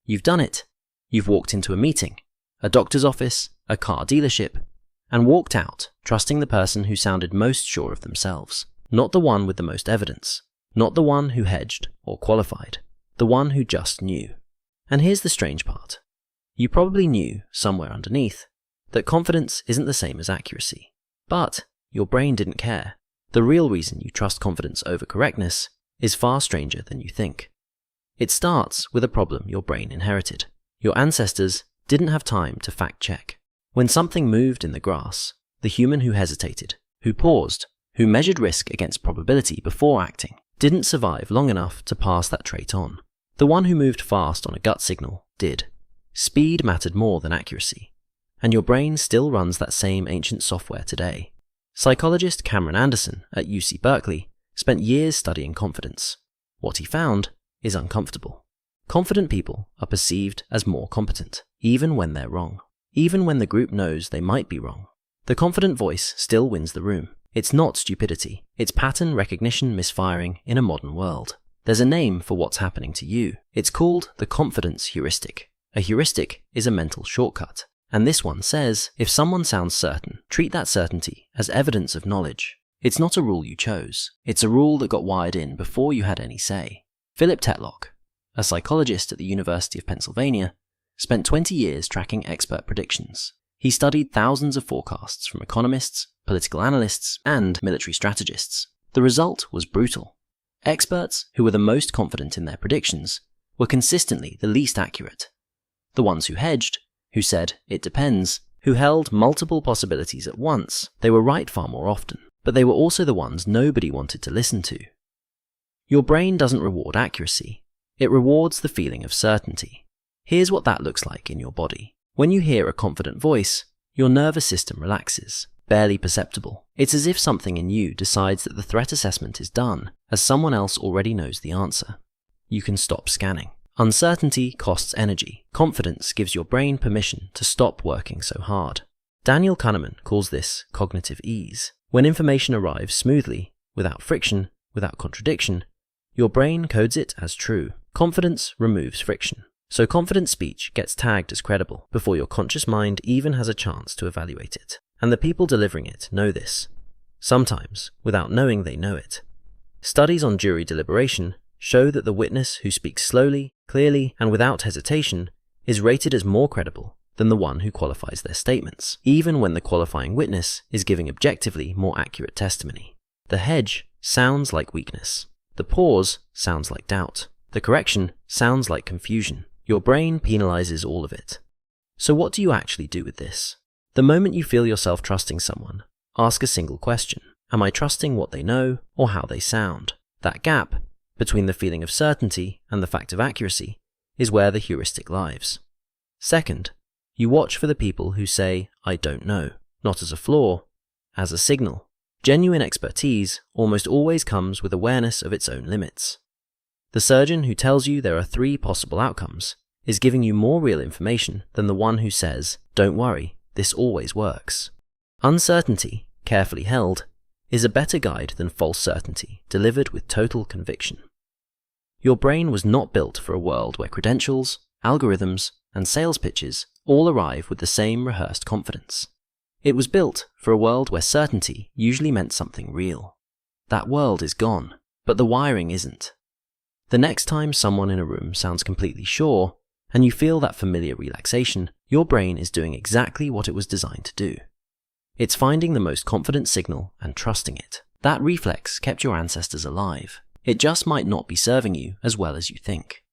You've done it. You've walked into a meeting, a doctor's office, a car dealership, and walked out trusting the person who sounded most sure of themselves. Not the one with the most evidence. Not the one who hedged or qualified. The one who just knew. And here's the strange part. You probably knew, somewhere underneath, that confidence isn't the same as accuracy. But your brain didn't care. The real reason you trust confidence over correctness is far stranger than you think. It starts with a problem your brain inherited. Your ancestors didn't have time to fact check. When something moved in the grass, the human who hesitated, who paused, who measured risk against probability before acting, didn't survive long enough to pass that trait on. The one who moved fast on a gut signal did. Speed mattered more than accuracy. And your brain still runs that same ancient software today. Psychologist Cameron Anderson at UC Berkeley spent years studying confidence. What he found is uncomfortable. Confident people are perceived as more competent, even when they're wrong. Even when the group knows they might be wrong. The confident voice still wins the room. It's not stupidity. It's pattern recognition misfiring in a modern world. There's a name for what's happening to you. It's called the confidence heuristic. A heuristic is a mental shortcut. And this one says, if someone sounds certain, treat that certainty as evidence of knowledge. It's not a rule you chose. It's a rule that got wired in before you had any say. Philip Tetlock, a psychologist at the University of Pennsylvania, spent 20 years tracking expert predictions. He studied thousands of forecasts from economists, political analysts, and military strategists. The result was brutal. Experts who were the most confident in their predictions were consistently the least accurate. The ones who hedged, who said, it depends, who held multiple possibilities at once, they were right far more often, but they were also the ones nobody wanted to listen to. Your brain doesn't reward accuracy. It rewards the feeling of certainty. Here's what that looks like in your body. When you hear a confident voice, your nervous system relaxes, barely perceptible. It's as if something in you decides that the threat assessment is done, as someone else already knows the answer. You can stop scanning. Uncertainty costs energy. Confidence gives your brain permission to stop working so hard. Daniel Kahneman calls this cognitive ease. When information arrives smoothly, without friction, without contradiction, your brain codes it as true. Confidence removes friction. So confident speech gets tagged as credible before your conscious mind even has a chance to evaluate it. And the people delivering it know this. Sometimes, without knowing they know it. Studies on jury deliberation show that the witness who speaks slowly, clearly, and without hesitation is rated as more credible than the one who qualifies their statements, even when the qualifying witness is giving objectively more accurate testimony. The hedge sounds like weakness. The pause sounds like doubt. The correction sounds like confusion. Your brain penalizes all of it. So what do you actually do with this? The moment you feel yourself trusting someone, ask a single question. Am I trusting what they know or how they sound? That gap between the feeling of certainty and the fact of accuracy is where the heuristic lives. Second, you watch for the people who say, I don't know, not as a flaw, as a signal. Genuine expertise almost always comes with awareness of its own limits. The surgeon who tells you there are 3 possible outcomes is giving you more real information than the one who says, don't worry, this always works. Uncertainty, carefully held, is a better guide than false certainty delivered with total conviction. Your brain was not built for a world where credentials, algorithms, and sales pitches all arrive with the same rehearsed confidence. It was built for a world where certainty usually meant something real. That world is gone, but the wiring isn't. The next time someone in a room sounds completely sure, and you feel that familiar relaxation, your brain is doing exactly what it was designed to do. It's finding the most confident signal and trusting it. That reflex kept your ancestors alive. It just might not be serving you as well as you think.